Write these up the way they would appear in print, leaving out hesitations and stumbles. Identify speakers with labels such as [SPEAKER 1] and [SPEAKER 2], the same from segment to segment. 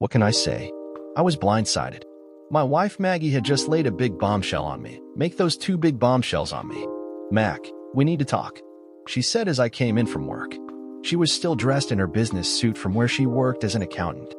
[SPEAKER 1] What can I say? I was blindsided. My wife Maggie had just laid a big bombshell on me. Make those two big bombshells on me. Mac, we need to talk, she said as I came in from work. She was still dressed in her business suit from where she worked as an accountant.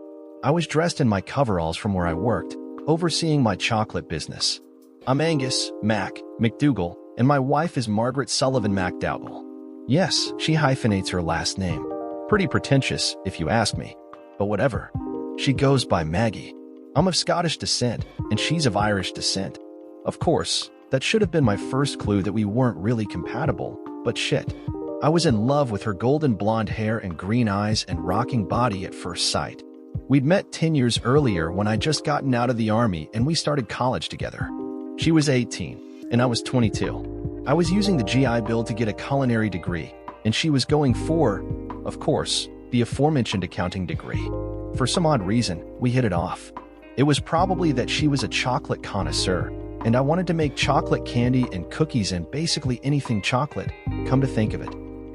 [SPEAKER 1] I was dressed in my coveralls from where I worked, overseeing my chocolate business. I'm Angus Mac McDougal, and my wife is Margaret Sullivan MacDougall. Yes, she hyphenates her last name. Pretty pretentious, if you ask me. But whatever. She goes by Maggie. I'm of Scottish descent, and she's of Irish descent. Of course, that should have been my first clue that we weren't really compatible, but shit. I was in love with her golden blonde hair and green eyes and rocking body at first sight. We'd met 10 years earlier when I'd just gotten out of the army and we started college together. She was 18, and I was 22. I was using the GI Bill to get a culinary degree, and she was going for, of course, the aforementioned accounting degree. For some odd reason, we hit it off. It was probably that she was a chocolate connoisseur, and I wanted to make chocolate candy and cookies and basically anything chocolate, come to think of it.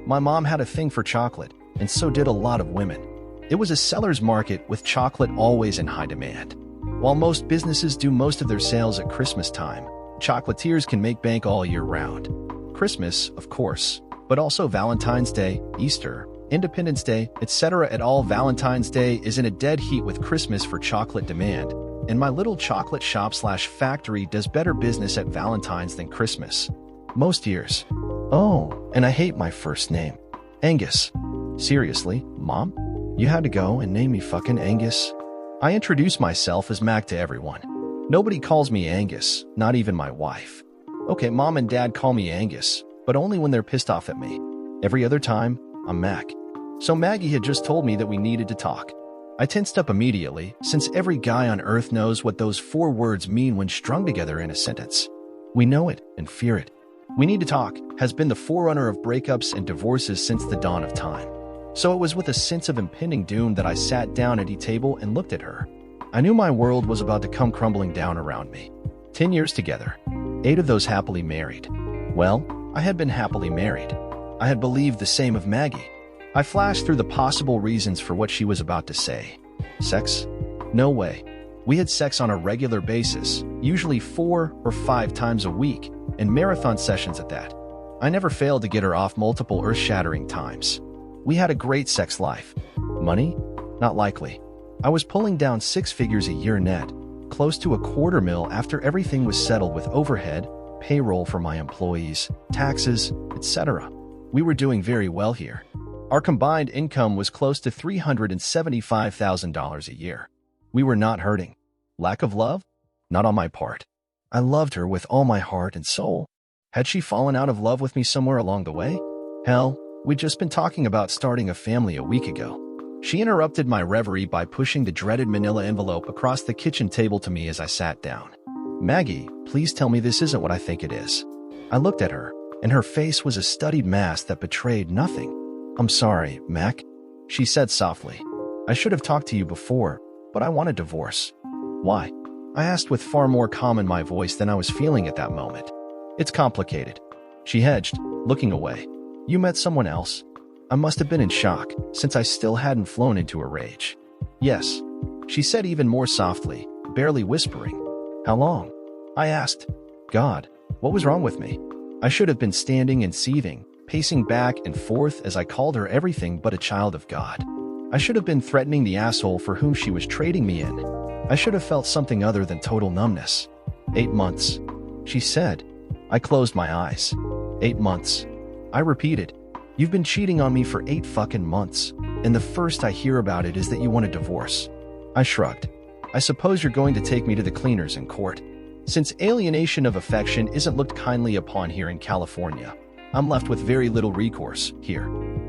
[SPEAKER 1] My mom had a thing for chocolate, and so did a lot of women. It was a seller's market with chocolate always in high demand. While most businesses do most of their sales at Christmas time, chocolatiers can make bank all year round. Christmas, of course, but also Valentine's Day, Easter, Independence Day, etc. At all. Valentine's Day is in a dead heat with Christmas for chocolate demand, and my little chocolate shop/factory does better business at Valentine's than Christmas. Most years. Oh, and I hate my first name. Angus. Seriously, Mom? You had to go and name me fucking Angus? I introduce myself as Mac to everyone. Nobody calls me Angus, not even my wife. Okay, Mom and Dad call me Angus, but only when they're pissed off at me. Every other time, I'm Mac. So Maggie had just told me that we needed to talk. I tensed up immediately, since every guy on earth knows what those 4 words mean when strung together in a sentence. We know it and fear it. We need to talk has been the forerunner of breakups and divorces since the dawn of time. So it was with a sense of impending doom that I sat down at a table and looked at her. I knew my world was about to come crumbling down around me. 10 years together, 8 of those happily married. Well, I had been happily married. I had believed the same of Maggie. I flashed through the possible reasons for what she was about to say. Sex? No way. We had sex on a regular basis, usually 4 or 5 times a week, and marathon sessions at that. I never failed to get her off multiple earth-shattering times. We had a great sex life. Money? Not likely. I was pulling down 6 figures a year net, close to $250,000 after everything was settled with overhead, payroll for my employees, taxes, etc. We were doing very well here. Our combined income was close to $375,000 a year. We were not hurting. Lack of love? Not on my part. I loved her with all my heart and soul. Had she fallen out of love with me somewhere along the way? Hell, we'd just been talking about starting a family a week ago. She interrupted my reverie by pushing the dreaded manila envelope across the kitchen table to me as I sat down. Maggie, please tell me this isn't what I think it is. I looked at her, and her face was a studied mask that betrayed nothing. I'm sorry, Mac, she said softly. I should have talked to you before, but I want a divorce. Why? I asked with far more calm in my voice than I was feeling at that moment. It's complicated. She hedged, looking away. You met someone else? I must have been in shock, since I still hadn't flown into a rage. Yes, she said even more softly, barely whispering. How long? I asked. God, what was wrong with me? I should have been standing and seething, pacing back and forth as I called her everything but a child of God. I should have been threatening the asshole for whom she was trading me in. I should have felt something other than total numbness. 8 months, she said. I closed my eyes. 8 months. I repeated. You've been cheating on me for 8 fucking months, and the first I hear about it is that you want a divorce. I shrugged. I suppose you're going to take me to the cleaners in court. Since alienation of affection isn't looked kindly upon here in California, I'm left with very little recourse here.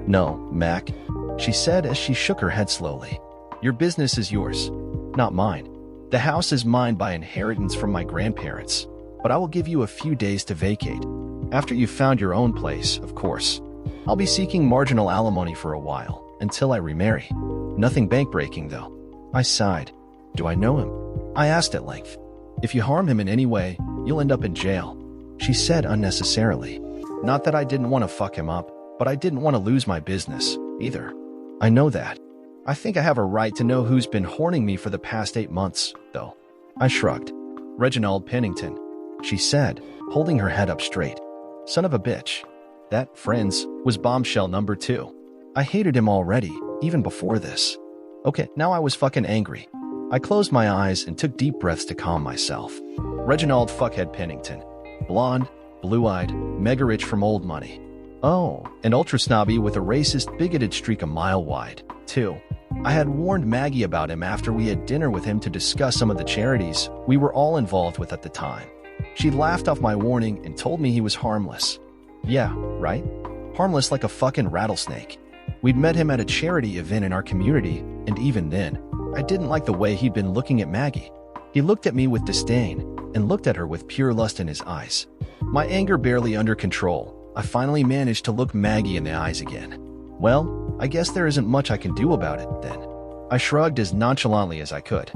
[SPEAKER 1] No, Mac, she said as she shook her head slowly. Your business is yours, not mine. The house is mine by inheritance from my grandparents, but I will give you a few days to vacate. After you've found your own place, of course. I'll be seeking marginal alimony for a while, until I remarry. Nothing bank-breaking, though. I sighed. Do I know him? I asked at length. If you harm him in any way, you'll end up in jail, she said unnecessarily. Not that I didn't want to fuck him up, but I didn't want to lose my business, either. I know that. I think I have a right to know who's been horning me for the past 8 months, though. I shrugged. Reginald Pennington, she said, holding her head up straight. Son of a bitch. That, friends, was bombshell number 2. I hated him already, even before this. Okay, now I was fucking angry. I closed my eyes and took deep breaths to calm myself. Reginald fuckhead Pennington. Blonde, blue-eyed, mega rich from old money. Oh, and ultra snobby with a racist, bigoted streak a mile wide, too. I had warned Maggie about him after we had dinner with him to discuss some of the charities we were all involved with at the time. She laughed off my warning and told me he was harmless. Yeah, right? Harmless like a fucking rattlesnake. We'd met him at a charity event in our community, and even then, I didn't like the way he'd been looking at Maggie. He looked at me with disdain and looked at her with pure lust in his eyes. My anger barely under control, I finally managed to look Maggie in the eyes again. Well, I guess there isn't much I can do about it, then. I shrugged as nonchalantly as I could.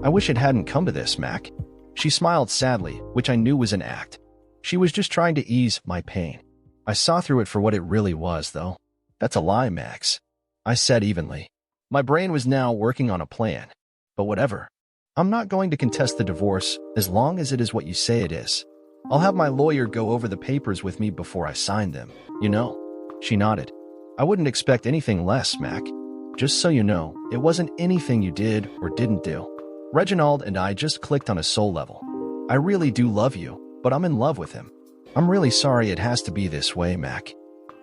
[SPEAKER 1] I wish it hadn't come to this, Mac. She smiled sadly, which I knew was an act. She was just trying to ease my pain. I saw through it for what it really was, though. That's a lie, Max. I said evenly. My brain was now working on a plan. But whatever. I'm not going to contest the divorce as long as it is what you say it is. I'll have my lawyer go over the papers with me before I sign them, you know. She nodded. I wouldn't expect anything less, Mac. Just so you know, it wasn't anything you did or didn't do. Reginald and I just clicked on a soul level. I really do love you, but I'm in love with him. I'm really sorry it has to be this way, Mac.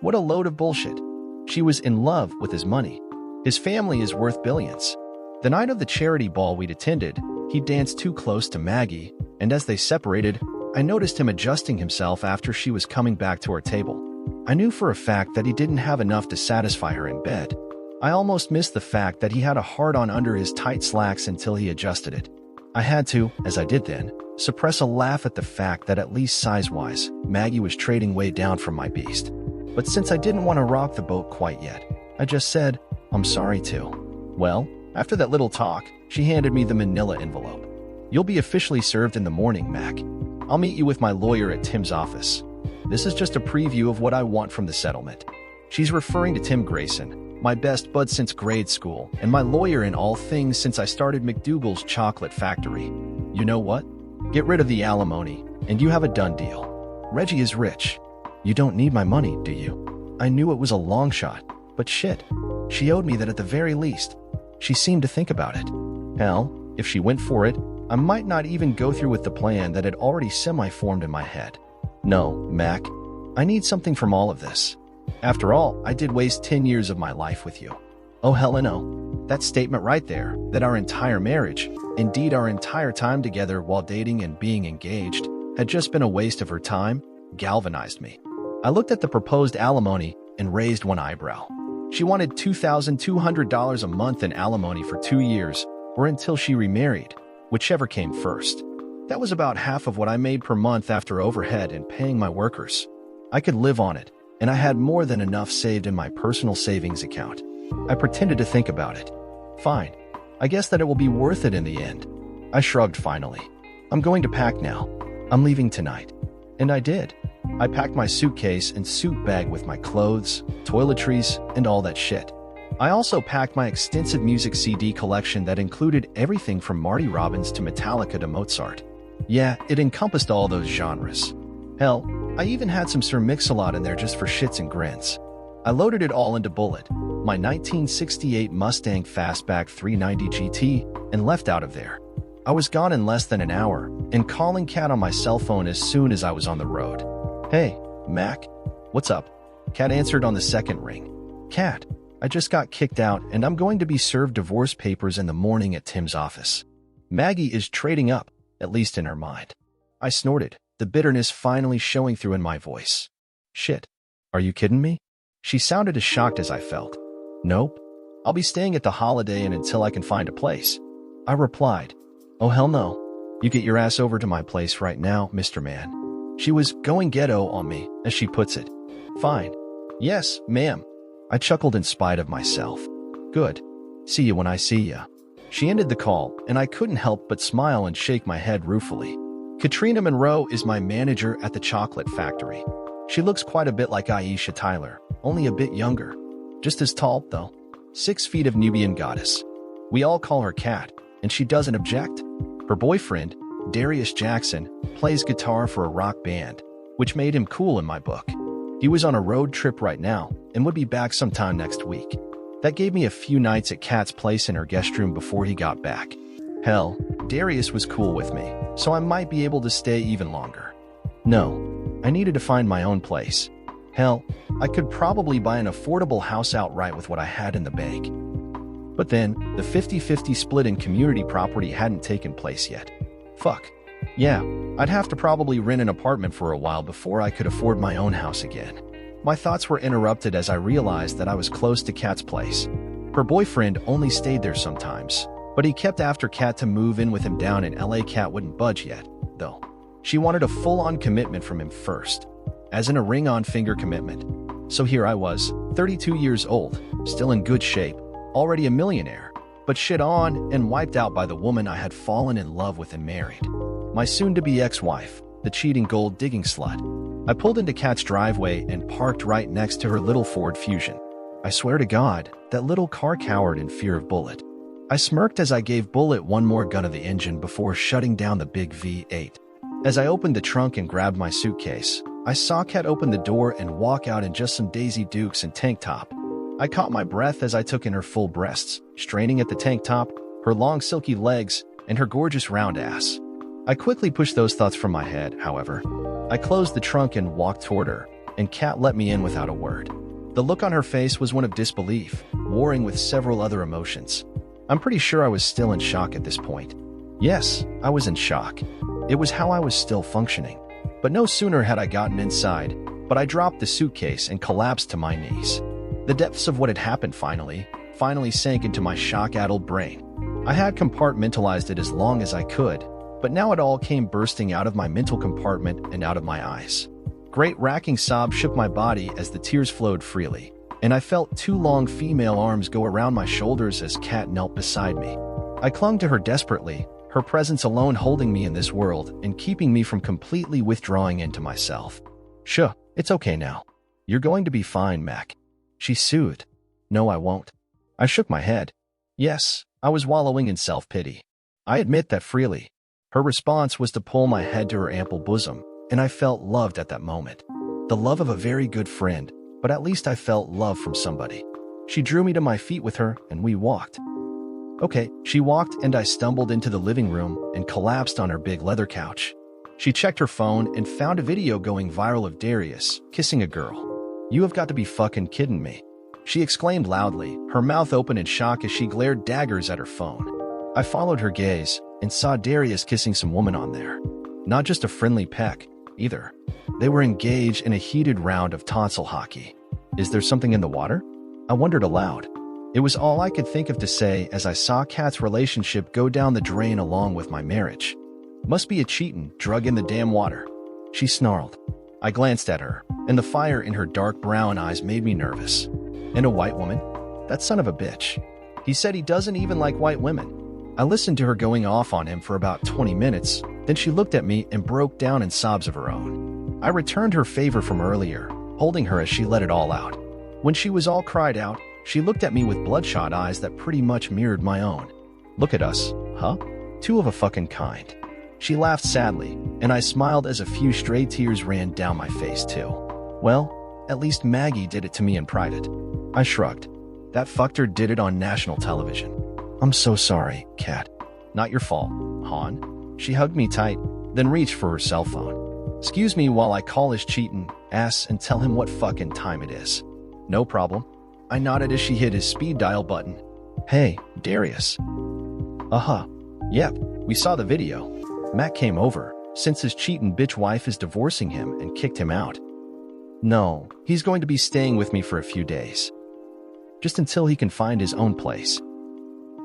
[SPEAKER 1] What a load of bullshit. She was in love with his money. His family is worth billions. The night of the charity ball we'd attended, he danced too close to Maggie, and as they separated, I noticed him adjusting himself after she was coming back to our table. I knew for a fact that he didn't have enough to satisfy her in bed. I almost missed the fact that he had a hard-on under his tight slacks until he adjusted it. I had to, as I did then, suppress a laugh at the fact that at least size-wise, Maggie was trading way down from my beast. But since I didn't want to rock the boat quite yet, I just said, I'm sorry too. Well, after that little talk, she handed me the manila envelope. You'll be officially served in the morning, Mac. I'll meet you with my lawyer at Tim's office. This is just a preview of what I want from the settlement. She's referring to Tim Grayson, my best bud since grade school, and my lawyer in all things since I started McDougal's chocolate factory. You know what? Get rid of the alimony, and you have a done deal. Reggie is rich. You don't need my money, do you? I knew it was a long shot, but shit. She owed me that at the very least. She seemed to think about it. Hell, if she went for it, I might not even go through with the plan that had already semi-formed in my head. No, Mac, I need something from all of this. After all, I did waste 10 years of my life with you. Oh hell no. That statement right there, that our entire marriage, indeed our entire time together while dating and being engaged, had just been a waste of her time, galvanized me. I looked at the proposed alimony and raised one eyebrow. She wanted $2,200 a month in alimony for 2 years, or until she remarried, whichever came first. That was about half of what I made per month after overhead and paying my workers. I could live on it, and I had more than enough saved in my personal savings account. I pretended to think about it. Fine. I guess that it will be worth it in the end. I shrugged finally. I'm going to pack now. I'm leaving tonight. And I did. I packed my suitcase and suit bag with my clothes, toiletries, and all that shit. I also packed my extensive music CD collection that included everything from Marty Robbins to Metallica to Mozart. Yeah, it encompassed all those genres. Hell, I even had some Sir Mix-a-Lot in there just for shits and grins. I loaded it all into Bullet, my 1968 Mustang Fastback 390 GT, and left out of there. I was gone in less than an hour, and calling Kat on my cell phone as soon as I was on the road. Hey, Mac. What's up? Kat answered on the second ring. Kat, I just got kicked out and I'm going to be served divorce papers in the morning at Tim's office. Maggie is trading up, at least in her mind. I snorted, the bitterness finally showing through in my voice. Shit. Are you kidding me? She sounded as shocked as I felt. Nope. I'll be staying at the Holiday Inn until I can find a place. I replied. Oh hell no. You get your ass over to my place right now, Mr. Man. She was going ghetto on me, as she puts it. Fine. Yes, ma'am. I chuckled in spite of myself. Good. See you when I see ya. She ended the call, and I couldn't help but smile and shake my head ruefully. Katrina Monroe is my manager at the chocolate factory. She looks quite a bit like Aisha Tyler, only a bit younger. Just as tall, though. 6 feet of Nubian goddess. We all call her Kat, and she doesn't object. Her boyfriend, Darius Jackson, plays guitar for a rock band, which made him cool in my book. He was on a road trip right now and would be back sometime next week. That gave me a few nights at Kat's place in her guest room before he got back. Hell, Darius was cool with me, so I might be able to stay even longer. No, I needed to find my own place. Hell, I could probably buy an affordable house outright with what I had in the bank. But then, the 50-50 split in community property hadn't taken place yet. Fuck. Yeah, I'd have to probably rent an apartment for a while before I could afford my own house again. My thoughts were interrupted as I realized that I was close to Kat's place. Her boyfriend only stayed there sometimes, but he kept after Kat to move in with him down in LA. Kat wouldn't budge yet, though. She wanted a full-on commitment from him first, as in a ring-on-finger commitment. So here I was, 32 years old, still in good shape, already a millionaire, but shit on and wiped out by the woman I had fallen in love with and married. My soon-to-be ex-wife, the cheating gold-digging slut. I pulled into Kat's driveway and parked right next to her little Ford Fusion. I swear to God, that little car cowered in fear of Bullet. I smirked as I gave Bullet one more gun of the engine before shutting down the big V8. As I opened the trunk and grabbed my suitcase, I saw Kat open the door and walk out in just some Daisy Dukes and tank top. I caught my breath as I took in her full breasts, straining at the tank top, her long silky legs, and her gorgeous round ass. I quickly pushed those thoughts from my head, however. I closed the trunk and walked toward her, and Kat let me in without a word. The look on her face was one of disbelief, warring with several other emotions. I'm pretty sure I was still in shock at this point. Yes, I was in shock. It was how I was still functioning. But no sooner had I gotten inside, but I dropped the suitcase and collapsed to my knees. The depths of what had happened finally sank into my shock-addled brain. I had compartmentalized it as long as I could, but now it all came bursting out of my mental compartment and out of my eyes. Great racking sobs shook my body as the tears flowed freely, and I felt 2 long female arms go around my shoulders as Kat knelt beside me. I clung to her desperately, her presence alone holding me in this world and keeping me from completely withdrawing into myself. "Sure, it's okay now. You're going to be fine, Mac," she soothed. "No, I won't." I shook my head. Yes, I was wallowing in self-pity. I admit that freely. Her response was to pull my head to her ample bosom, and I felt loved at that moment. The love of a very good friend, but at least I felt love from somebody. She drew me to my feet with her, and we walked. Okay, she walked, and I stumbled into the living room and collapsed on her big leather couch. She checked her phone and found a video going viral of Darius kissing a girl. "You have got to be fucking kidding me," she exclaimed loudly, her mouth open in shock as she glared daggers at her phone. I followed her gaze and saw Darius kissing some woman on there. Not just a friendly peck, either. They were engaged in a heated round of tonsil hockey. Is there something in the water? I wondered aloud. It was all I could think of to say as I saw Kat's relationship go down the drain along with my marriage. "Must be a cheatin' drug in the damn water," she snarled. I glanced at her, and the fire in her dark brown eyes made me nervous. "And a white woman? That son of a bitch. He said he doesn't even like white women." I listened to her going off on him for about 20 minutes, then she looked at me and broke down in sobs of her own. I returned her favor from earlier, holding her as she let it all out. When she was all cried out, she looked at me with bloodshot eyes that pretty much mirrored my own. "Look at us, huh? 2 of a fucking kind." She laughed sadly, and I smiled as a few stray tears ran down my face too. Well, at least Maggie did it to me in private. I shrugged. That fucker did it on national television. "I'm so sorry, Kat." "Not your fault, hon." She hugged me tight, then reached for her cell phone. "Excuse me while I call his cheatin' ass and tell him what fucking time it is." "No problem." I nodded as she hit his speed dial button. "Hey, Darius." "Uh-huh. Yep, we saw the video. Matt came over, since his cheatin' bitch wife is divorcing him and kicked him out." "No, he's going to be staying with me for a few days. Just until he can find his own place."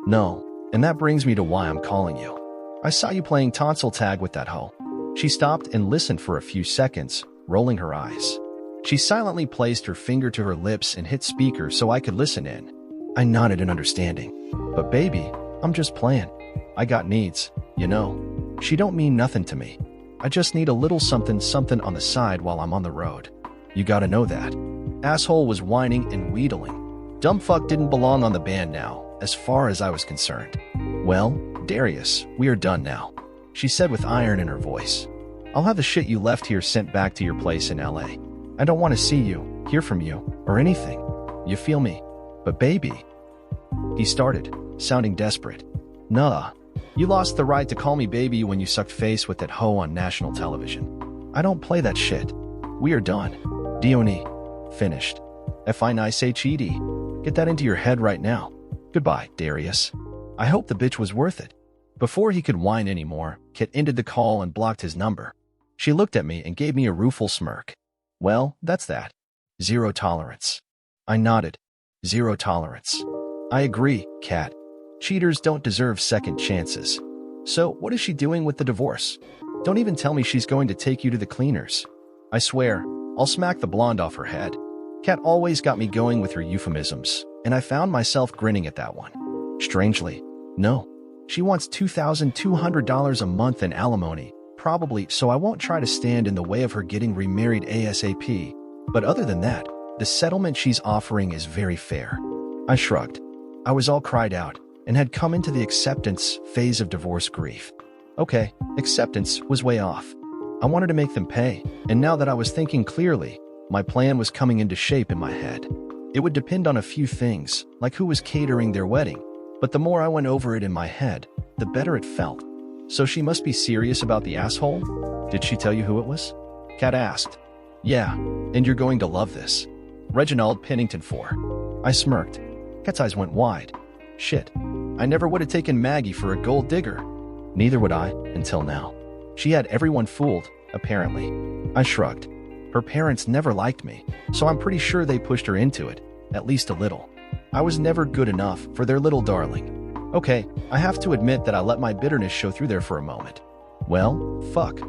[SPEAKER 1] "No, and that brings me to why I'm calling you. I saw you playing tonsil tag with that hoe." She stopped and listened for a few seconds, rolling her eyes. She silently placed her finger to her lips and hit speaker so I could listen in. I nodded in understanding. "But baby, I'm just playing. I got needs, you know. She don't mean nothing to me. I just need a little something on the side while I'm on the road. You gotta know that." Asshole was whining and wheedling. Dumb fuck didn't belong on the band now, as far as I was concerned. Well, Darius, we are done now, she said with iron in her voice. I'll have the shit you left here sent back to your place in LA. I don't want to see you, hear from you, or anything. You feel me? But baby. He started, sounding desperate. Nah, you lost the right to call me baby when you sucked face with that hoe on national television. I don't play that shit. We are done. D-O-N-E. Finished. F-I-N-I-S-H-E-D. Get that into your head right now. Goodbye, Darius. I hope the bitch was worth it. Before he could whine anymore, Kit ended the call and blocked his number. She looked at me and gave me a rueful smirk. Well, that's that. Zero tolerance. I nodded. Zero tolerance. I agree, Kat. Cheaters don't deserve second chances. So, what is she doing with the divorce? Don't even tell me she's going to take you to the cleaners. I swear, I'll smack the blonde off her head. Kat always got me going with her euphemisms, and I found myself grinning at that one. Strangely, no. She wants $2,200 a month in alimony, probably, so I won't try to stand in the way of her getting remarried ASAP. But other than that, the settlement she's offering is very fair. I shrugged. I was all cried out and had come into the acceptance phase of divorce grief. Okay, acceptance was way off. I wanted to make them pay, and now that I was thinking clearly, my plan was coming into shape in my head. It would depend on a few things, like who was catering their wedding, but the more I went over it in my head, the better it felt. So she must be serious about the asshole? Did she tell you who it was? Kat asked. Yeah, and you're going to love this. Reginald Pennington IV. I smirked. Kat's eyes went wide. Shit, I never would have taken Maggie for a gold digger. Neither would I, until now. She had everyone fooled, apparently. I shrugged. Her parents never liked me, so I'm pretty sure they pushed her into it, at least a little. I was never good enough for their little darling. Okay, I have to admit that I let my bitterness show through there for a moment. Well, fuck,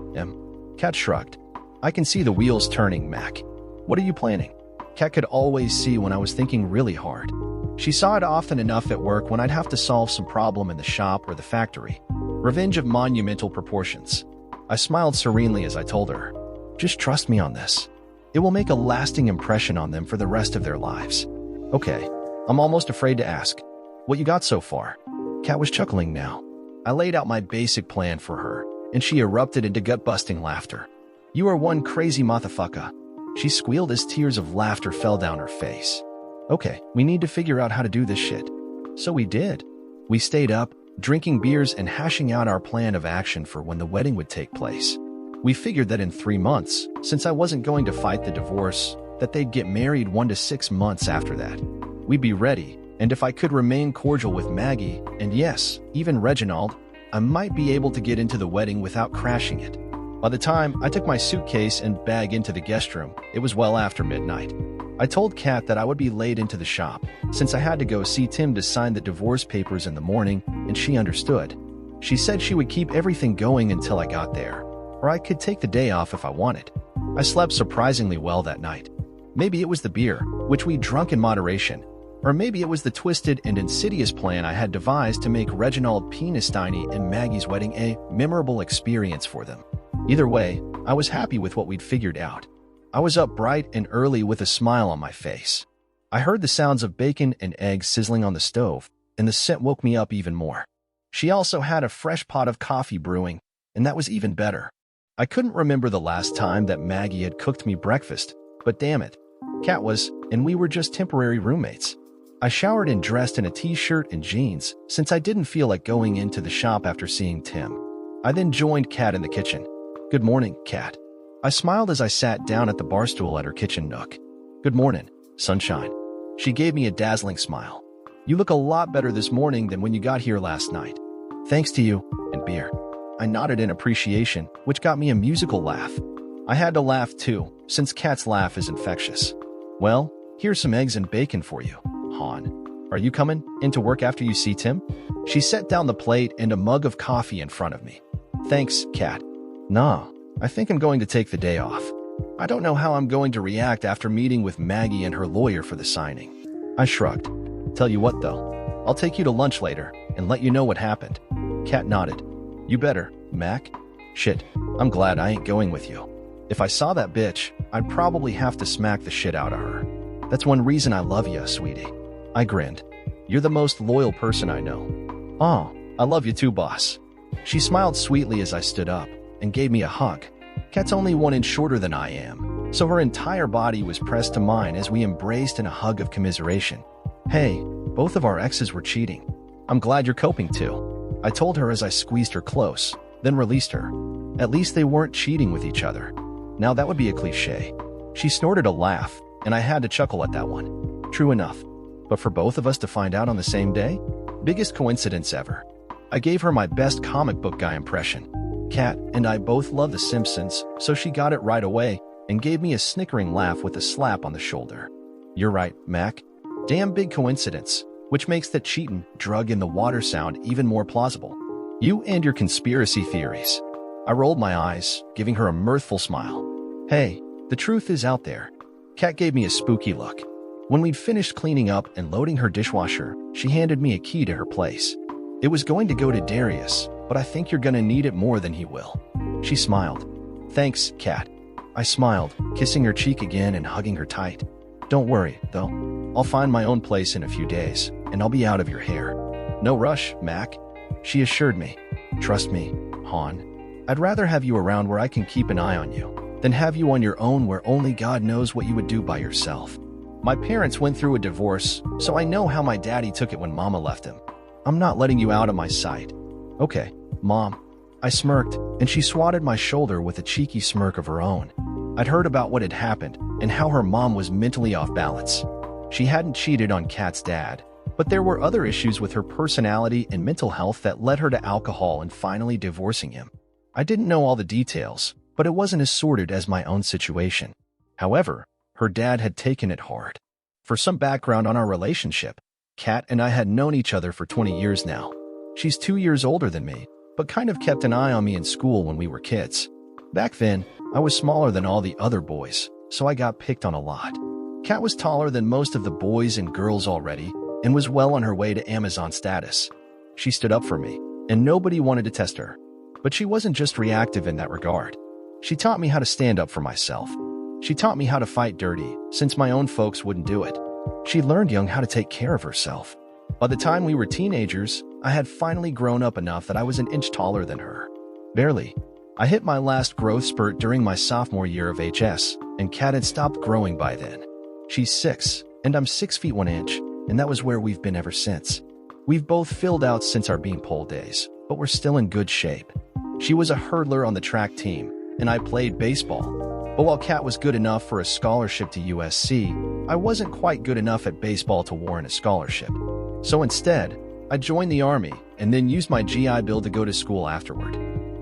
[SPEAKER 1] Kat shrugged. I can see the wheels turning, Mac. What are you planning? Kat could always see when I was thinking really hard. She saw it often enough at work when I'd have to solve some problem in the shop or the factory. Revenge of monumental proportions. I smiled serenely as I told her, just trust me on this. It will make a lasting impression on them for the rest of their lives. Okay, I'm almost afraid to ask. What you got so far? Kat was chuckling now. I laid out my basic plan for her, and she erupted into gut-busting laughter. You are one crazy motherfucker. She squealed as tears of laughter fell down her face. Okay, we need to figure out how to do this shit. So we did. We stayed up, drinking beers and hashing out our plan of action for when the wedding would take place. We figured that in 3 months, since I wasn't going to fight the divorce, that they'd get married 1 to 6 months after that. We'd be ready, and if I could remain cordial with Maggie, and yes, even Reginald, I might be able to get into the wedding without crashing it. By the time I took my suitcase and bag into the guest room, it was well after midnight. I told Kat that I would be late into the shop, since I had to go see Tim to sign the divorce papers in the morning, and she understood. She said she would keep everything going until I got there, or I could take the day off if I wanted. I slept surprisingly well that night. Maybe it was the beer, which we drank in moderation, or maybe it was the twisted and insidious plan I had devised to make Reginald Penistiny and Maggie's wedding a memorable experience for them. Either way, I was happy with what we'd figured out. I was up bright and early with a smile on my face. I heard the sounds of bacon and eggs sizzling on the stove, and the scent woke me up even more. She also had a fresh pot of coffee brewing, and that was even better. I couldn't remember the last time that Maggie had cooked me breakfast, but damn it, Kat was, and we were just temporary roommates. I showered and dressed in a t-shirt and jeans, since I didn't feel like going into the shop after seeing Tim. I then joined Kat in the kitchen. Good morning, Kat. I smiled as I sat down at the bar stool at her kitchen nook. Good morning, sunshine. She gave me a dazzling smile. You look a lot better this morning than when you got here last night. Thanks to you, and beer. I nodded in appreciation, which got me a musical laugh. I had to laugh too, since Kat's laugh is infectious. Well, here's some eggs and bacon for you, hon. Are you coming into work after you see Tim? She set down the plate and a mug of coffee in front of me. Thanks, Kat. Nah, I think I'm going to take the day off. I don't know how I'm going to react after meeting with Maggie and her lawyer for the signing. I shrugged. Tell you what, though. I'll take you to lunch later and let you know what happened. Kat nodded. You better, Mac. Shit, I'm glad I ain't going with you. If I saw that bitch, I'd probably have to smack the shit out of her. That's one reason I love you, sweetie. I grinned. You're the most loyal person I know. Oh, I love you too, boss. She smiled sweetly as I stood up and gave me a hug. Kat's only 1 inch shorter than I am, so her entire body was pressed to mine as we embraced in a hug of commiseration. Hey, both of our exes were cheating. I'm glad you're coping too, I told her as I squeezed her close, then released her. At least they weren't cheating with each other. Now that would be a cliche. She snorted a laugh, and I had to chuckle at that one. True enough. But for both of us to find out on the same day? Biggest coincidence ever. I gave her my best comic book guy impression. Kat and I both love The Simpsons, so she got it right away and gave me a snickering laugh with a slap on the shoulder. You're right, Mac. Damn big coincidence, which makes that cheatin' drug in the water sound even more plausible. You and your conspiracy theories. I rolled my eyes, giving her a mirthful smile. Hey, the truth is out there. Kat gave me a spooky look. When we'd finished cleaning up and loading her dishwasher, she handed me a key to her place. It was going to go to Darius, but I think you're gonna need it more than he will. She smiled. Thanks, Kat. I smiled, kissing her cheek again and hugging her tight. Don't worry, though. I'll find my own place in a few days, and I'll be out of your hair. No rush, Mac. She assured me. Trust me, Han. I'd rather have you around where I can keep an eye on you than have you on your own where only God knows what you would do by yourself. My parents went through a divorce, so I know how my daddy took it when Mama left him. I'm not letting you out of my sight. Okay, Mom. I smirked, and she swatted my shoulder with a cheeky smirk of her own. I'd heard about what had happened and how her mom was mentally off balance. She hadn't cheated on Kat's dad, but there were other issues with her personality and mental health that led her to alcohol and finally divorcing him. I didn't know all the details, but it wasn't as sordid as my own situation. However, her dad had taken it hard. For some background on our relationship, Kat and I had known each other for 20 years now. She's 2 years older than me, but kind of kept an eye on me in school when we were kids. Back then, I was smaller than all the other boys, so I got picked on a lot. Kat was taller than most of the boys and girls already and was well on her way to Amazon status. She stood up for me, and nobody wanted to test her. But she wasn't just reactive in that regard. She taught me how to stand up for myself. She taught me how to fight dirty, since my own folks wouldn't do it. She learned young how to take care of herself. By the time we were teenagers, I had finally grown up enough that I was an inch taller than her. Barely. I hit my last growth spurt during my sophomore year of HS, and Kat had stopped growing by then. She's 6, and I'm 6 feet 1 inch, and that was where we've been ever since. We've both filled out since our beanpole days, but we're still in good shape. She was a hurdler on the track team, and I played baseball. But while Kat was good enough for a scholarship to USC, I wasn't quite good enough at baseball to warrant a scholarship. So instead, I joined the Army and then used my GI Bill to go to school afterward.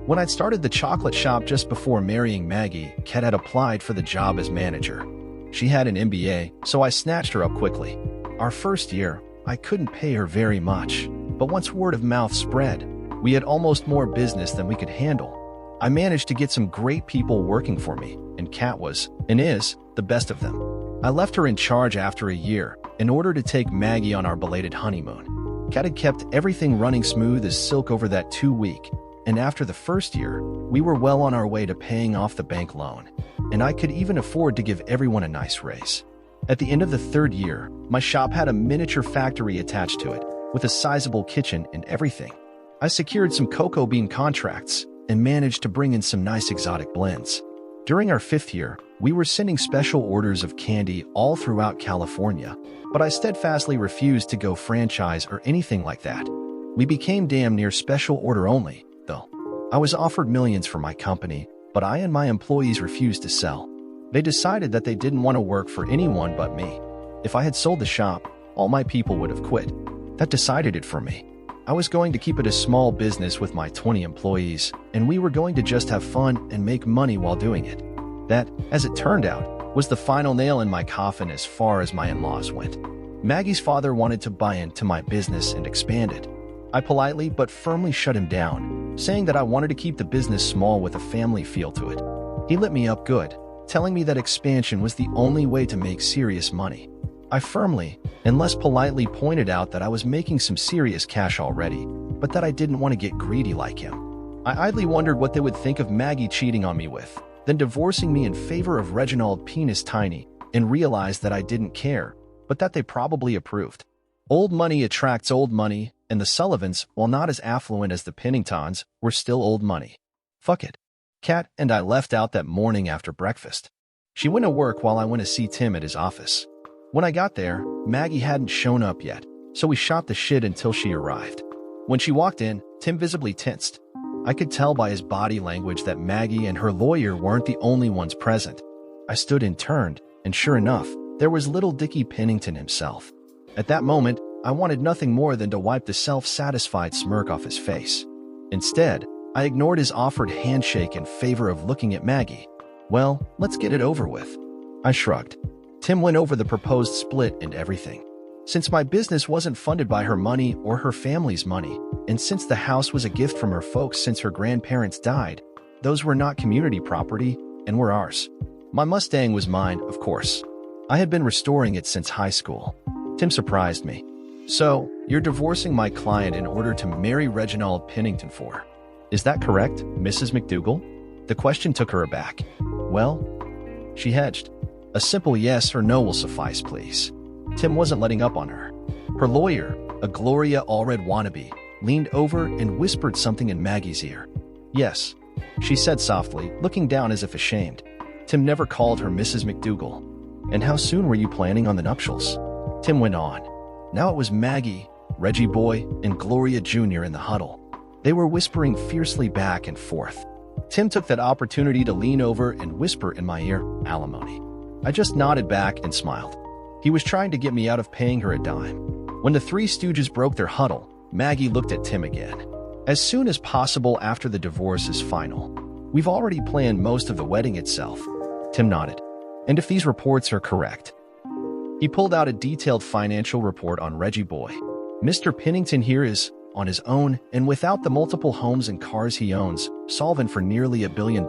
[SPEAKER 1] When I'd started the chocolate shop just before marrying Maggie, Kat had applied for the job as manager. She had an MBA, so I snatched her up quickly. Our first year, I couldn't pay her very much, but once word of mouth spread, we had almost more business than we could handle. I managed to get some great people working for me, and Kat was, and is, the best of them. I left her in charge after a year in order to take Maggie on our belated honeymoon. Kat had kept everything running smooth as silk over that 2-week, and after the first year, we were well on our way to paying off the bank loan, and I could even afford to give everyone a nice raise. At the end of the 3rd year, my shop had a miniature factory attached to it, with a sizable kitchen and everything. I secured some cocoa bean contracts and managed to bring in some nice exotic blends. During our 5th year, we were sending special orders of candy all throughout California, but I steadfastly refused to go franchise or anything like that. We became damn near special order only, though. I was offered millions for my company, but I and my employees refused to sell. They decided that they didn't want to work for anyone but me. If I had sold the shop, all my people would have quit. That decided it for me. I was going to keep it a small business with my 20 employees, and we were going to just have fun and make money while doing it. That, as it turned out, was the final nail in my coffin as far as my in-laws went. Maggie's father wanted to buy into my business and expand it. I politely but firmly shut him down, saying that I wanted to keep the business small with a family feel to it. He lit me up good, telling me that expansion was the only way to make serious money. I firmly and less politely pointed out that I was making some serious cash already, but that I didn't want to get greedy like him. I idly wondered what they would think of Maggie cheating on me with, then divorcing me in favor of Reginald Penis Tiny, and realized that I didn't care, but that they probably approved. Old money attracts old money, and the Sullivans, while not as affluent as the Penningtons, were still old money. Fuck it. Kat and I left out that morning after breakfast. She went to work while I went to see Tim at his office. When I got there, Maggie hadn't shown up yet, so we shot the shit until she arrived. When she walked in, Tim visibly tensed. I could tell by his body language that Maggie and her lawyer weren't the only ones present. I stood and turned, and sure enough, there was little Dickie Pennington himself. At that moment, I wanted nothing more than to wipe the self-satisfied smirk off his face. Instead, I ignored his offered handshake in favor of looking at Maggie. Well, let's get it over with. I shrugged. Tim went over the proposed split and everything. Since my business wasn't funded by her money or her family's money, and since the house was a gift from her folks since her grandparents died, those were not community property and were ours. My Mustang was mine, of course. I had been restoring it since high school. Tim surprised me. So, you're divorcing my client in order to marry Reginald Pennington for? Is that correct, Mrs. McDougal? The question took her aback. Well, she hedged. A simple yes or no will suffice, please. Tim wasn't letting up on her. Her lawyer, a Gloria Allred wannabe, leaned over and whispered something in Maggie's ear. Yes, she said softly, looking down as if ashamed. Tim never called her Mrs. McDougal. And how soon were you planning on the nuptials? Tim went on. Now it was Maggie, Reggie Boy, and Gloria Jr. in the huddle. They were whispering fiercely back and forth. Tim took that opportunity to lean over and whisper in my ear, alimony. I just nodded back and smiled. He was trying to get me out of paying her a dime. When the three stooges broke their huddle, Maggie looked at Tim again. As soon as possible after the divorce is final. We've already planned most of the wedding itself. Tim nodded. And if these reports are correct. He pulled out a detailed financial report on Reggie Boy. Mr. Pennington here is, on his own and without the multiple homes and cars he owns, solvent for nearly $1 billion.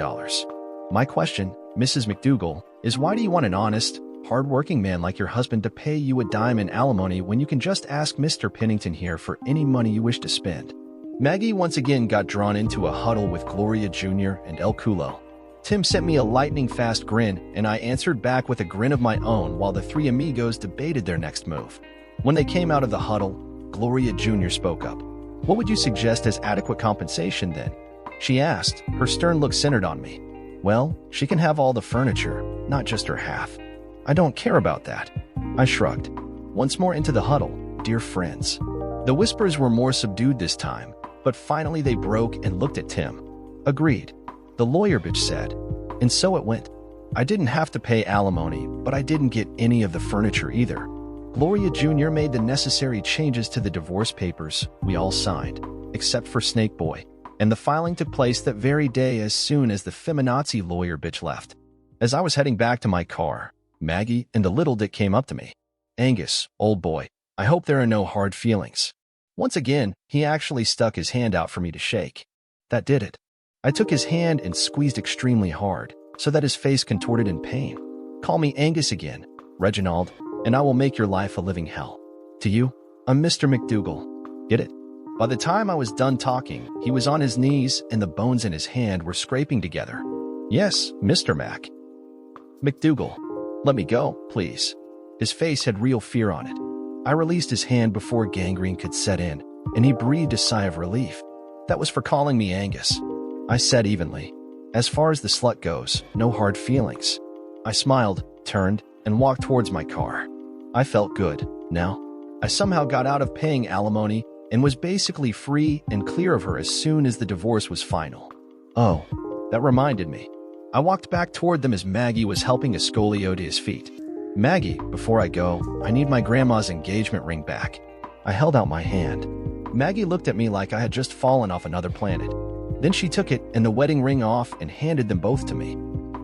[SPEAKER 1] My question, Mrs. McDougal, is why do you want an honest, hard-working man like your husband to pay you a dime in alimony when you can just ask Mr. Pennington here for any money you wish to spend? Maggie once again got drawn into a huddle with Gloria Jr. and El Culo. Tim sent me a lightning-fast grin, and I answered back with a grin of my own while the three amigos debated their next move. When they came out of the huddle, Gloria Jr. spoke up. What would you suggest as adequate compensation then? She asked, her stern look centered on me. Well, she can have all the furniture, not just her half. I don't care about that. I shrugged. Once more into the huddle, dear friends. The whispers were more subdued this time, but finally they broke and looked at Tim. Agreed. The lawyer bitch said. And so it went. I didn't have to pay alimony, but I didn't get any of the furniture either. Gloria Jr. made the necessary changes to the divorce papers we all signed, except for Snake Boy, and the filing took place that very day as soon as the feminazi lawyer bitch left. As I was heading back to my car, Maggie and the little dick came up to me. Angus, old boy, I hope there are no hard feelings. Once again, he actually stuck his hand out for me to shake. That did it. I took his hand and squeezed extremely hard, so that his face contorted in pain. Call me Angus again, Reginald, and I will make your life a living hell. To you, I'm Mr. McDougal. Get it? By the time I was done talking, he was on his knees and the bones in his hand were scraping together. Yes, Mr. Mac. McDougal, let me go, please. His face had real fear on it. I released his hand before gangrene could set in, and he breathed a sigh of relief. That was for calling me Angus. I said evenly. As far as the slut goes, no hard feelings. I smiled, turned, and walked towards my car. I felt good. Now, I somehow got out of paying alimony and was basically free and clear of her as soon as the divorce was final. Oh, that reminded me. I walked back toward them as Maggie was helping a scolio to his feet. Maggie, before I go, I need my grandma's engagement ring back. I held out my hand. Maggie looked at me like I had just fallen off another planet. Then she took it and the wedding ring off and handed them both to me.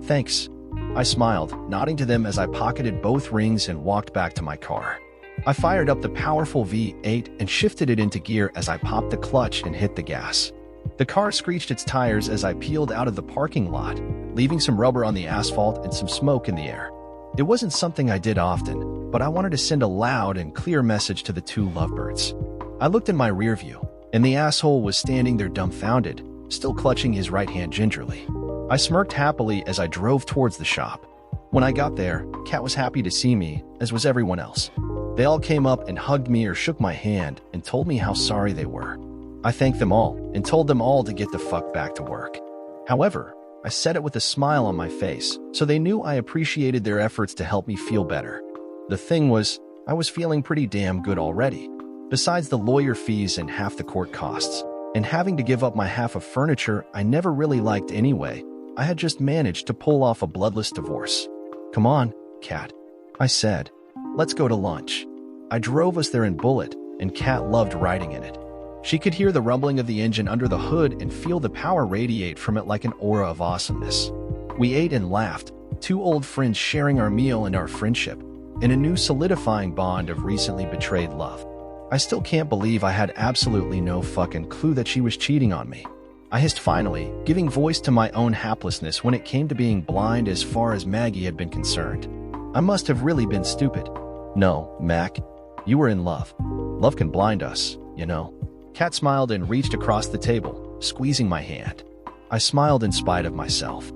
[SPEAKER 1] Thanks. I smiled, nodding to them as I pocketed both rings and walked back to my car. I fired up the powerful V8 and shifted it into gear as I popped the clutch and hit the gas. The car screeched its tires as I peeled out of the parking lot, leaving some rubber on the asphalt and some smoke in the air. It wasn't something I did often, but I wanted to send a loud and clear message to the two lovebirds. I looked in my rear view, and the asshole was standing there dumbfounded, still clutching his right hand gingerly. I smirked happily as I drove towards the shop. When I got there, Kat was happy to see me, as was everyone else. They all came up and hugged me or shook my hand and told me how sorry they were. I thanked them all and told them all to get the fuck back to work. However, I said it with a smile on my face, so they knew I appreciated their efforts to help me feel better. The thing was, I was feeling pretty damn good already. Besides the lawyer fees and half the court costs, and having to give up my half of furniture I never really liked anyway, I had just managed to pull off a bloodless divorce. "Come on, Kat," I said. "Let's go to lunch." I drove us there in Bullet, and Kat loved riding in it. She could hear the rumbling of the engine under the hood and feel the power radiate from it like an aura of awesomeness. We ate and laughed, two old friends sharing our meal and our friendship, in a new solidifying bond of recently betrayed love. I still can't believe I had absolutely no fucking clue that she was cheating on me. I hissed finally, giving voice to my own haplessness when it came to being blind as far as Maggie had been concerned. I must have really been stupid. "No, Mac, you were in love. Love can blind us, you know." Kat smiled and reached across the table, squeezing my hand. I smiled in spite of myself.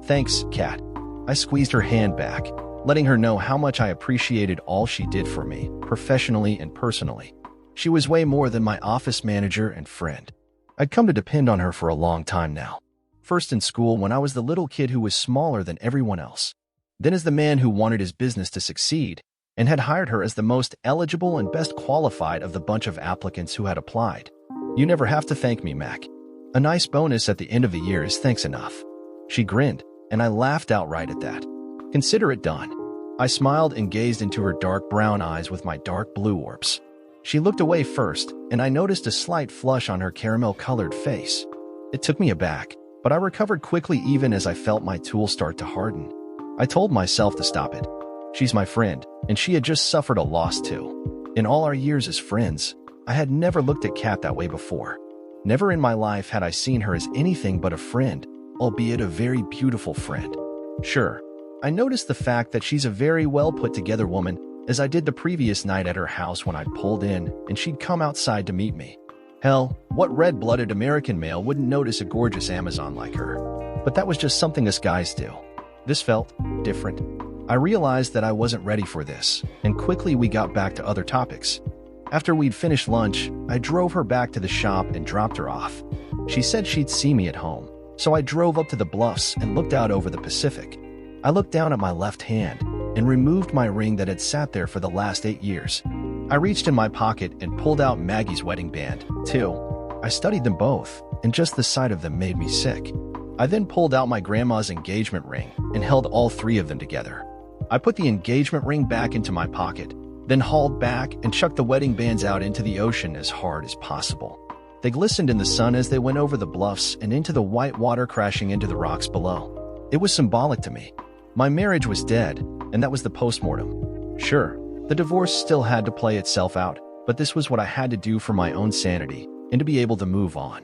[SPEAKER 1] "Thanks, Kat." I squeezed her hand back, letting her know how much I appreciated all she did for me, professionally and personally. She was way more than my office manager and friend. I'd come to depend on her for a long time now. First in school when I was the little kid who was smaller than everyone else. Then as the man who wanted his business to succeed, and had hired her as the most eligible and best qualified of the bunch of applicants who had applied. "You never have to thank me, Mac. A nice bonus at the end of the year is thanks enough." She grinned, and I laughed outright at that. "Consider it done." I smiled and gazed into her dark brown eyes with my dark blue orbs. She looked away first, and I noticed a slight flush on her caramel-colored face. It took me aback, but I recovered quickly even as I felt my tool start to harden. I told myself to stop it. She's my friend, and she had just suffered a loss too. In all our years as friends, I had never looked at Kat that way before. Never in my life had I seen her as anything but a friend, albeit a very beautiful friend. Sure, I noticed the fact that she's a very well put-together woman, as I did the previous night at her house when I'd pulled in and she'd come outside to meet me. Hell, what red-blooded American male wouldn't notice a gorgeous Amazon like her? But that was just something us guys do. This felt different. I realized that I wasn't ready for this, and quickly we got back to other topics. After we'd finished lunch, I drove her back to the shop and dropped her off. She said she'd see me at home, so I drove up to the bluffs and looked out over the Pacific. I looked down at my left hand and removed my ring that had sat there for the last 8 years. I reached in my pocket and pulled out Maggie's wedding band, too. I studied them both, and just the sight of them made me sick. I then pulled out my grandma's engagement ring and held all 3 of them together. I put the engagement ring back into my pocket, then hauled back and chucked the wedding bands out into the ocean as hard as possible. They glistened in the sun as they went over the bluffs and into the white water crashing into the rocks below. It was symbolic to me. My marriage was dead, and that was the postmortem. Sure, the divorce still had to play itself out, but this was what I had to do for my own sanity and to be able to move on.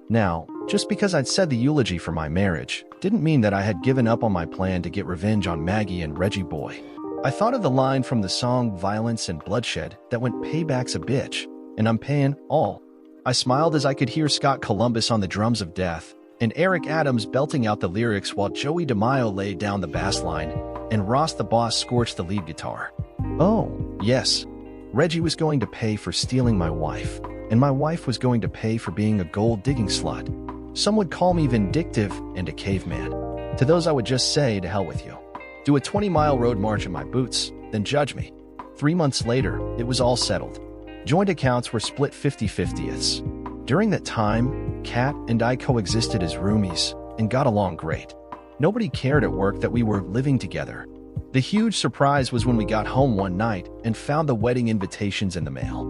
[SPEAKER 1] Now, just because I'd said the eulogy for my marriage didn't mean that I had given up on my plan to get revenge on Maggie and Reggie Boy. I thought of the line from the song Violence and Bloodshed that went, "Payback's a bitch, and I'm paying all." I smiled as I could hear Scott Columbus on the drums of death and Eric Adams belting out the lyrics while Joey DeMaio laid down the bass line and Ross the Boss scorched the lead guitar. Oh, yes. Reggie was going to pay for stealing my wife, and my wife was going to pay for being a gold-digging slut. Some would call me vindictive and a caveman. To those I would just say, to hell with you. Do a 20-mile road march in my boots, then judge me. 3 months later, it was all settled. Joint accounts were split 50-50ths. During that time, Kat and I coexisted as roomies and got along great. Nobody cared at work that we were living together. The huge surprise was when we got home one night and found the wedding invitations in the mail.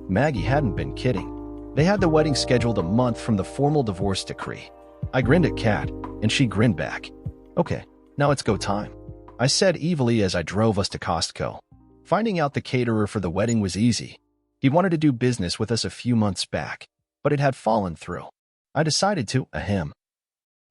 [SPEAKER 1] Maggie hadn't been kidding. They had the wedding scheduled a month from the formal divorce decree. I grinned at Kat, and she grinned back. "Okay, now it's go time," I said evilly as I drove us to Costco. Finding out the caterer for the wedding was easy. He wanted to do business with us a few months back, but it had fallen through. I decided to,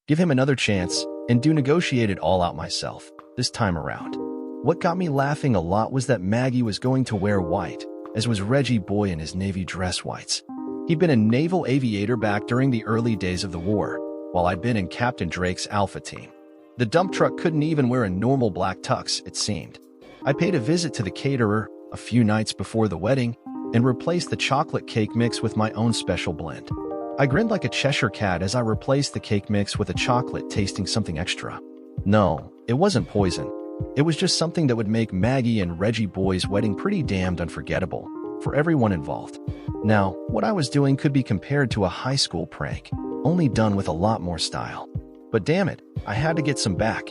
[SPEAKER 1] give him another chance and negotiate it all out myself, this time around. What got me laughing a lot was that Maggie was going to wear white, as was Reggie Boy in his navy dress whites. He'd been a naval aviator back during the early days of the war, while I'd been in Captain Drake's Alpha team. The dump truck couldn't even wear a normal black tux, it seemed. I paid a visit to the caterer, a few nights before the wedding and replaced the chocolate cake mix with my own special blend. I grinned like a Cheshire cat as I replaced the cake mix with a chocolate tasting something extra. No, it wasn't poison. It was just something that would make Maggie and Reggie Boy's wedding pretty damned unforgettable for everyone involved. Now, what I was doing could be compared to a high school prank, only done with a lot more style. But damn it, I had to get some back.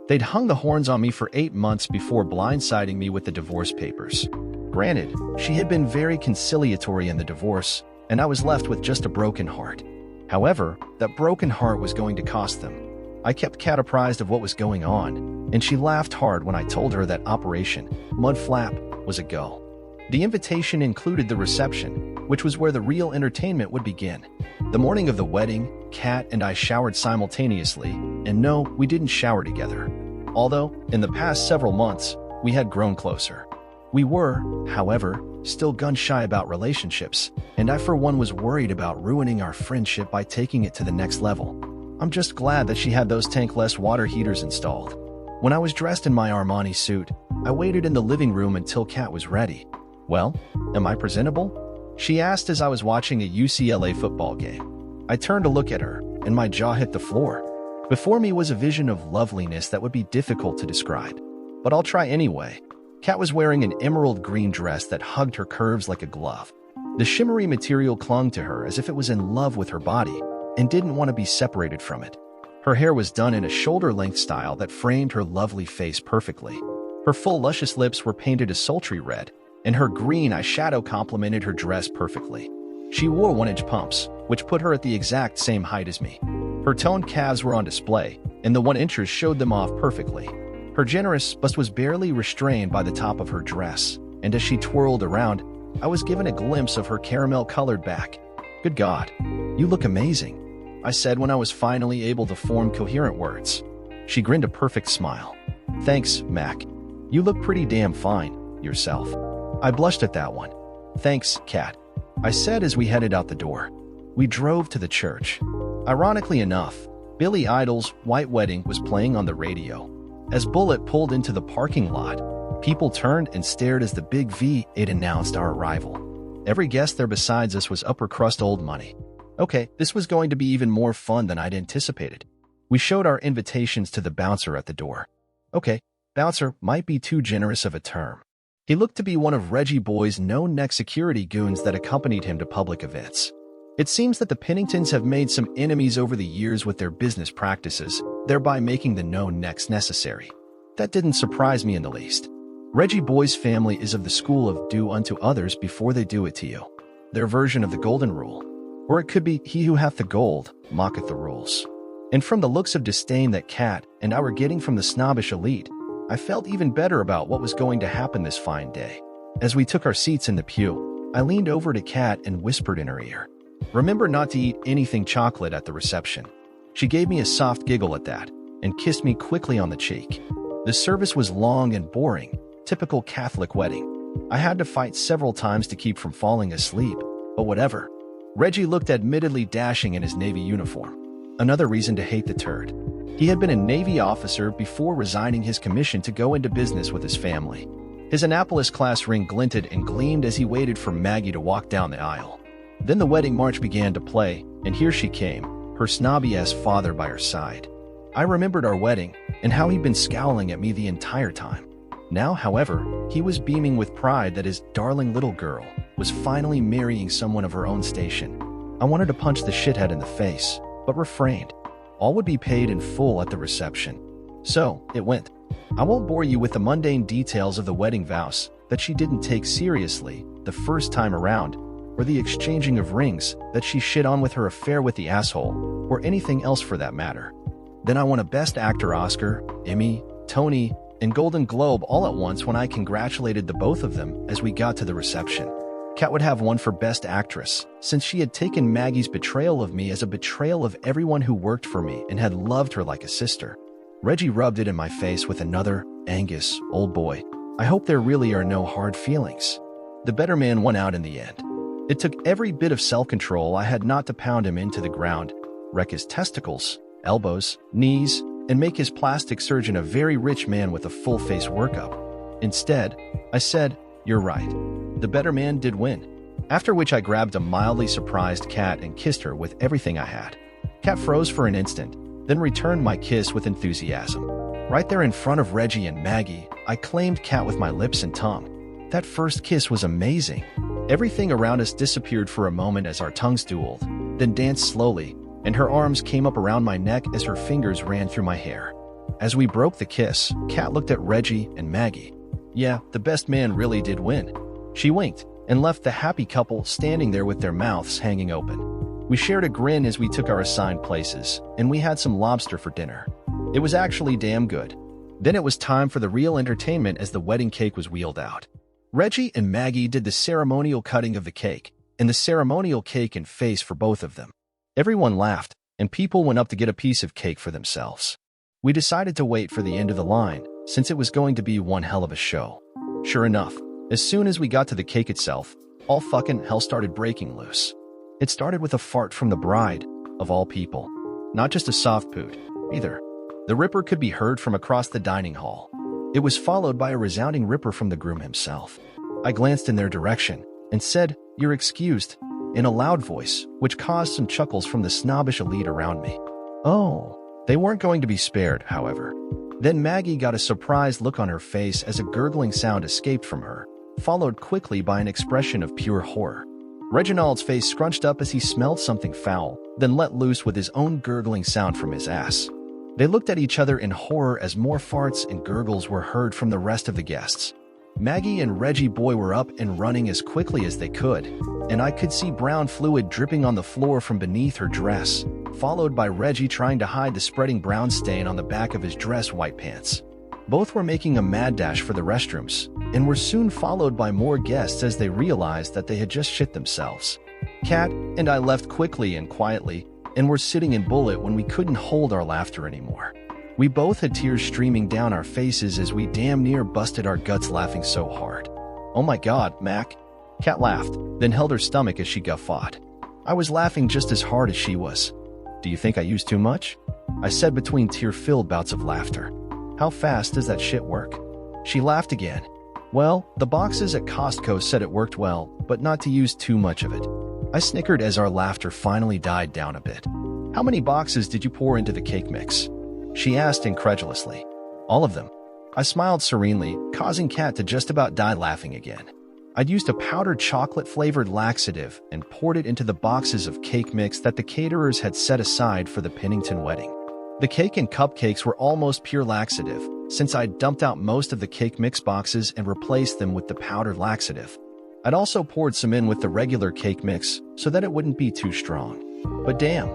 [SPEAKER 1] They'd hung the horns on me for 8 months before blindsiding me with the divorce papers. Granted, she had been very conciliatory in the divorce, and I was left with just a broken heart. However, that broken heart was going to cost them. I kept Kat apprised of what was going on, and she laughed hard when I told her that Operation Mud Flap was a go. The invitation included the reception, which was where the real entertainment would begin. The morning of the wedding, Kat and I showered simultaneously, and no, we didn't shower together. Although, in the past several months, we had grown closer. We were, however, still gun-shy about relationships, and I for one was worried about ruining our friendship by taking it to the next level. I'm just glad that she had those tankless water heaters installed. When I was dressed in my Armani suit, I waited in the living room until Kat was ready. "Well, am I presentable?" she asked as I was watching a UCLA football game. I turned to look at her, and my jaw hit the floor. Before me was a vision of loveliness that would be difficult to describe, but I'll try anyway. Kat was wearing an emerald green dress that hugged her curves like a glove. The shimmery material clung to her as if it was in love with her body and didn't want to be separated from it. Her hair was done in a shoulder-length style that framed her lovely face perfectly. Her full, luscious lips were painted a sultry red, and her green eyeshadow complemented her dress perfectly. She wore 1-inch pumps, which put her at the exact same height as me. Her toned calves were on display, and the 1-inchers showed them off perfectly. Her generous bust was barely restrained by the top of her dress, and as she twirled around, I was given a glimpse of her caramel-colored back. "Good God, you look amazing," I said when I was finally able to form coherent words. She grinned a perfect smile. "Thanks, Mac. You look pretty damn fine, yourself." I blushed at that one. "Thanks, Kat," I said as we headed out the door. We drove to the church. Ironically enough, Billy Idol's White Wedding was playing on the radio. As Bullet pulled into the parking lot, people turned and stared as the big V8 announced our arrival. Every guest there besides us was upper crust old money. Okay, this was going to be even more fun than I'd anticipated. We showed our invitations to the bouncer at the door. Okay, bouncer might be too generous of a term. He looked to be one of Reggie Boy's no-neck security goons that accompanied him to public events. It seems that the Penningtons have made some enemies over the years with their business practices, thereby making the no-necks necessary. That didn't surprise me in the least. Reggie Boy's family is of the school of do unto others before they do it to you. Their version of the golden rule. Or it could be he who hath the gold mocketh the rules. And from the looks of disdain that Kat and I were getting from the snobbish elite, I felt even better about what was going to happen this fine day. As we took our seats in the pew, I leaned over to Kat and whispered in her ear, "Remember not to eat anything chocolate at the reception." She gave me a soft giggle at that and kissed me quickly on the cheek. The service was long and boring, typical Catholic wedding. I had to fight several times to keep from falling asleep, but whatever. Reggie looked admittedly dashing in his Navy uniform. Another reason to hate the turd. He had been a Navy officer before resigning his commission to go into business with his family. His Annapolis class ring glinted and gleamed as he waited for Maggie to walk down the aisle. Then the wedding march began to play, and here she came, her snobby-ass father by her side. I remembered our wedding and how he'd been scowling at me the entire time. Now, however, he was beaming with pride that his darling little girl was finally marrying someone of her own station. I wanted to punch the shithead in the face, but refrained. All would be paid in full at the reception. So, it went. I won't bore you with the mundane details of the wedding vows that she didn't take seriously the first time around, or the exchanging of rings that she shit on with her affair with the asshole, or anything else for that matter. Then I won a Best Actor Oscar, Emmy, Tony, and Golden Globe all at once when I congratulated the both of them as we got to the reception. Kat would have won for Best Actress, since she had taken Maggie's betrayal of me as a betrayal of everyone who worked for me and had loved her like a sister. Reggie rubbed it in my face with another, "Angus, old boy, I hope there really are no hard feelings." The better man won out in the end. It took every bit of self-control I had not to pound him into the ground, wreck his testicles, elbows, knees, and make his plastic surgeon a very rich man with a full-face workup. Instead, I said, You're right. The better man did win. After which I grabbed a mildly surprised Kat and kissed her with everything I had. Kat froze for an instant, then returned my kiss with enthusiasm. Right there in front of Reggie and Maggie, I claimed Kat with my lips and tongue. That first kiss was amazing. Everything around us disappeared for a moment as our tongues dueled, then danced slowly, and her arms came up around my neck as her fingers ran through my hair. As we broke the kiss, Kat looked at Reggie and Maggie. Yeah, the best man really did win. She winked and left the happy couple standing there with their mouths hanging open. We shared a grin as we took our assigned places, and we had some lobster for dinner. It was actually damn good. Then it was time for the real entertainment as the wedding cake was wheeled out. Reggie and Maggie did the ceremonial cutting of the cake, and the ceremonial cake and face for both of them. Everyone laughed, and people went up to get a piece of cake for themselves. We decided to wait for the end of the line, since it was going to be one hell of a show. Sure enough, as soon as we got to the cake itself, all fucking hell started breaking loose. It started with a fart from the bride, of all people. Not just a soft poot, either. The ripper could be heard from across the dining hall. It was followed by a resounding ripper from the groom himself. I glanced in their direction and said, "You're excused," in a loud voice, which caused some chuckles from the snobbish elite around me. Oh, they weren't going to be spared, however. Then Maggie got a surprised look on her face as a gurgling sound escaped from her, followed quickly by an expression of pure horror. Reginald's face scrunched up as he smelled something foul, then let loose with his own gurgling sound from his ass. They looked at each other in horror as more farts and gurgles were heard from the rest of the guests. Maggie and Reggie boy were up and running as quickly as they could, and I could see brown fluid dripping on the floor from beneath her dress, followed by Reggie trying to hide the spreading brown stain on the back of his dress white pants. Both were making a mad dash for the restrooms, and were soon followed by more guests as they realized that they had just shit themselves. Kat and I left quickly and quietly, and were sitting in Bullet when we couldn't hold our laughter anymore. We both had tears streaming down our faces as we damn near busted our guts laughing so hard. "Oh my God, Mac." Kat laughed, then held her stomach as she guffawed. I was laughing just as hard as she was. "Do you think I used too much?" I said between tear-filled bouts of laughter. "How fast does that shit work?" She laughed again. "Well, the boxes at Costco said it worked well, but not to use too much of it." I snickered as our laughter finally died down a bit. "How many boxes did you pour into the cake mix?" she asked incredulously. "All of them." I smiled serenely, causing Kat to just about die laughing again. I'd used a powdered chocolate-flavored laxative and poured it into the boxes of cake mix that the caterers had set aside for the Pennington wedding. The cake and cupcakes were almost pure laxative, since I'd dumped out most of the cake mix boxes and replaced them with the powdered laxative. I'd also poured some in with the regular cake mix so that it wouldn't be too strong. But damn,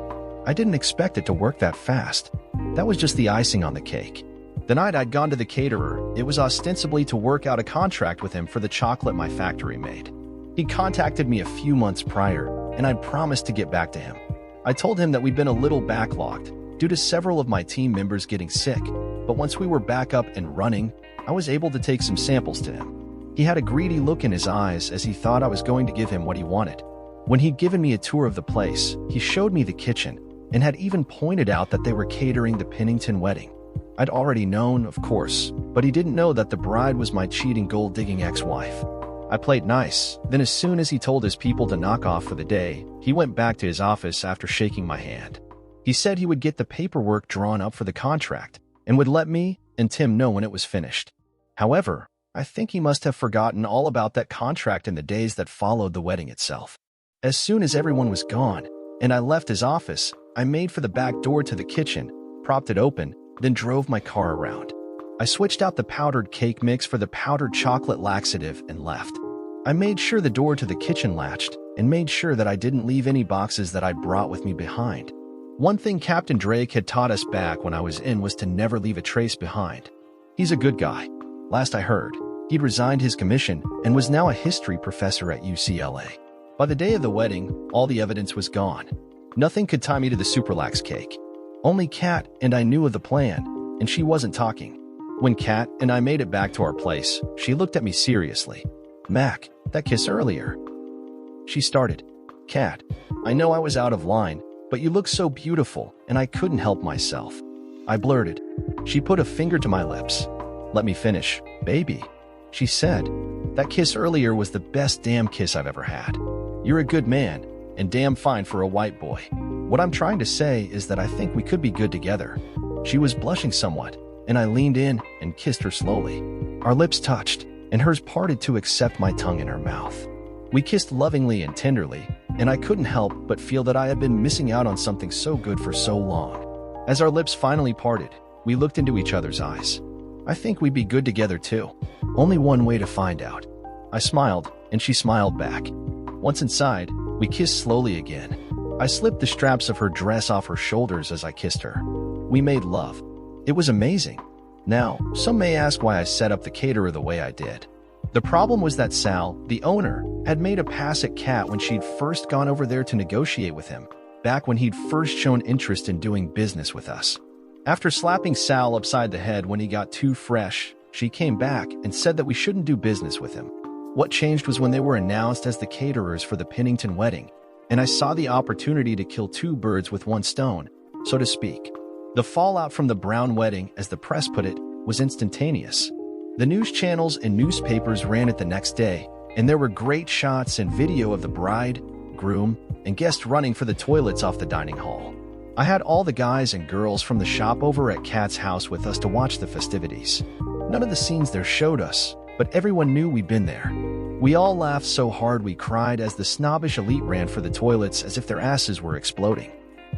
[SPEAKER 1] I didn't expect it to work that fast. That was just the icing on the cake. The night I'd gone to the caterer, it was ostensibly to work out a contract with him for the chocolate my factory made. He'd contacted me a few months prior, and I'd promised to get back to him. I told him that we'd been a little backlogged due to several of my team members getting sick, but once we were back up and running, I was able to take some samples to him. He had a greedy look in his eyes as he thought I was going to give him what he wanted. When he'd given me a tour of the place, he showed me the kitchen and had even pointed out that they were catering the Pennington wedding. I'd already known, of course, but he didn't know that the bride was my cheating gold-digging ex-wife. I played nice, then as soon as he told his people to knock off for the day, he went back to his office after shaking my hand. He said he would get the paperwork drawn up for the contract and would let me and Tim know when it was finished. However, I think he must have forgotten all about that contract in the days that followed the wedding itself. As soon as everyone was gone and I left his office, I made for the back door to the kitchen, propped it open, then drove my car around. I switched out the powdered cake mix for the powdered chocolate laxative and left. I made sure the door to the kitchen latched and made sure that I didn't leave any boxes that I'd brought with me behind. One thing Captain Drake had taught us back when I was in was to never leave a trace behind. He's a good guy. Last I heard, he'd resigned his commission and was now a history professor at UCLA. By the day of the wedding, all the evidence was gone. Nothing could tie me to the Superlax cake. Only Kat and I knew of the plan, and she wasn't talking. When Kat and I made it back to our place, she looked at me seriously. "Mac, that kiss earlier." She started. "Kat, I know I was out of line, but you look so beautiful, and I couldn't help myself." I blurted. She put a finger to my lips. "Let me finish, baby," she said. That kiss earlier was the best damn kiss I've ever had. You're a good man, and damn fine for a white boy. What I'm trying to say is that I think we could be good together." She was blushing somewhat, and I leaned in and kissed her slowly. Our lips touched, and hers parted to accept my tongue in her mouth. We kissed lovingly and tenderly, and I couldn't help but feel that I had been missing out on something so good for so long. As our lips finally parted, we looked into each other's eyes. "I think we'd be good together too. Only one way to find out." I smiled, and she smiled back. Once inside, we kissed slowly again. I slipped the straps of her dress off her shoulders as I kissed her. We made love. It was amazing. Now, some may ask why I set up the caterer the way I did. The problem was that Sal, the owner, had made a pass at Kat when she'd first gone over there to negotiate with him, back when he'd first shown interest in doing business with us. After slapping Sal upside the head when he got too fresh, she came back and said that we shouldn't do business with him. What changed was when they were announced as the caterers for the Pennington wedding, and I saw the opportunity to kill two birds with one stone, so to speak. The fallout from the Brown wedding, as the press put it, was instantaneous. The news channels and newspapers ran it the next day, and there were great shots and video of the bride, groom, and guests running for the toilets off the dining hall. I had all the guys and girls from the shop over at Kat's house with us to watch the festivities. None of the scenes there showed us, but everyone knew we'd been there. We all laughed so hard we cried as the snobbish elite ran for the toilets as if their asses were exploding.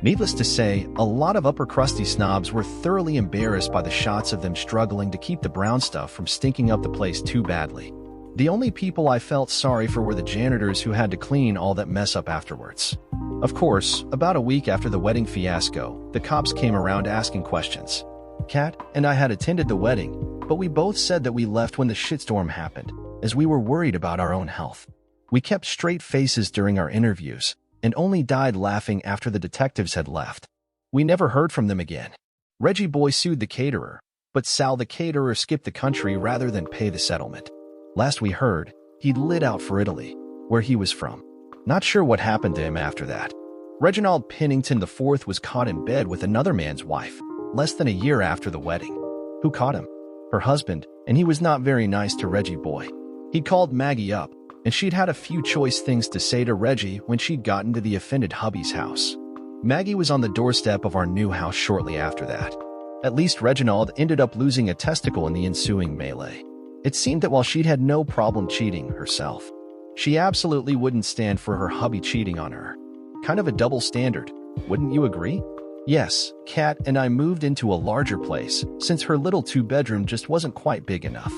[SPEAKER 1] Needless to say, a lot of upper crusty snobs were thoroughly embarrassed by the shots of them struggling to keep the brown stuff from stinking up the place too badly. The only people I felt sorry for were the janitors who had to clean all that mess up afterwards. Of course, about a week after the wedding fiasco, the cops came around asking questions. Kat and I had attended the wedding, but we both said that we left when the shitstorm happened, as we were worried about our own health. We kept straight faces during our interviews, and only died laughing after the detectives had left. We never heard from them again. Reggie Boy sued the caterer, but Sal the caterer skipped the country rather than pay the settlement. Last we heard, he'd lit out for Italy, where he was from. Not sure what happened to him after that. Reginald Pennington IV was caught in bed with another man's wife, less than a year after the wedding. Who caught him? Her husband, and he was not very nice to Reggie Boy. He called Maggie up, and she'd had a few choice things to say to Reggie when she'd gotten to the offended hubby's house. Maggie was on the doorstep of our new house shortly after that. At least Reginald ended up losing a testicle in the ensuing melee. It seemed that while she'd had no problem cheating herself, she absolutely wouldn't stand for her hubby cheating on her. Kind of a double standard, wouldn't you agree? Yes, Kat and I moved into a larger place since her little two-bedroom just wasn't quite big enough.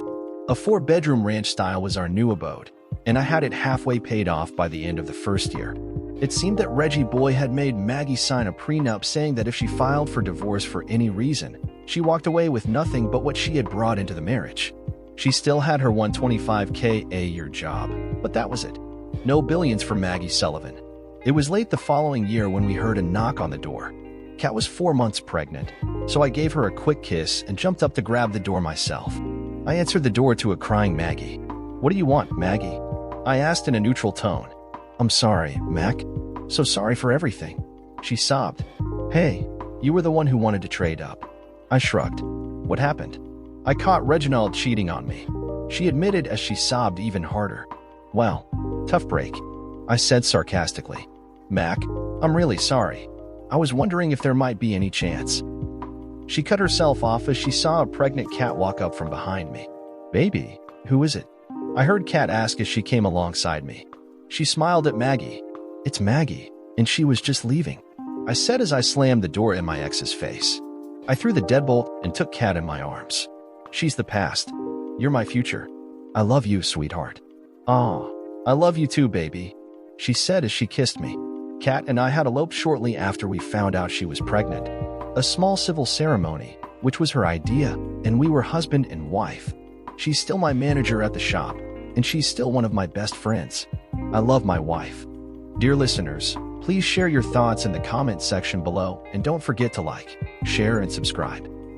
[SPEAKER 1] A 4-bedroom ranch style was our new abode, and I had it halfway paid off by the end of the first year. It seemed that Reggie Boy had made Maggie sign a prenup saying that if she filed for divorce for any reason, she walked away with nothing but what she had brought into the marriage. She still had her $125K a year job, but that was it. No billions for Maggie Sullivan. It was late the following year when we heard a knock on the door. Kat was 4 months pregnant, so I gave her a quick kiss and jumped up to grab the door myself. I answered the door to a crying Maggie. "What do you want, Maggie?" I asked in a neutral tone. "I'm sorry, Mac. So sorry for everything." She sobbed. "Hey, you were the one who wanted to trade up." I shrugged. "What happened?" "I caught Reginald cheating on me," she admitted as she sobbed even harder. "Well, tough break," I said sarcastically. "Mac, I'm really sorry. I was wondering if there might be any chance." She cut herself off as she saw a pregnant Kat walk up from behind me. "Baby, who is it?" I heard Kat ask as she came alongside me. She smiled at Maggie. "It's Maggie, and she was just leaving," I said as I slammed the door in my ex's face. I threw the deadbolt and took Kat in my arms. "She's the past. You're my future. I love you, sweetheart." "Aw, I love you too, baby," she said as she kissed me. Kat and I had eloped shortly after we found out she was pregnant. A small civil ceremony, which was her idea, and we were husband and wife. She's still my manager at the shop, and she's still one of my best friends. I love my wife. Dear listeners, please share your thoughts in the comment section below, and don't forget to like, share, and subscribe.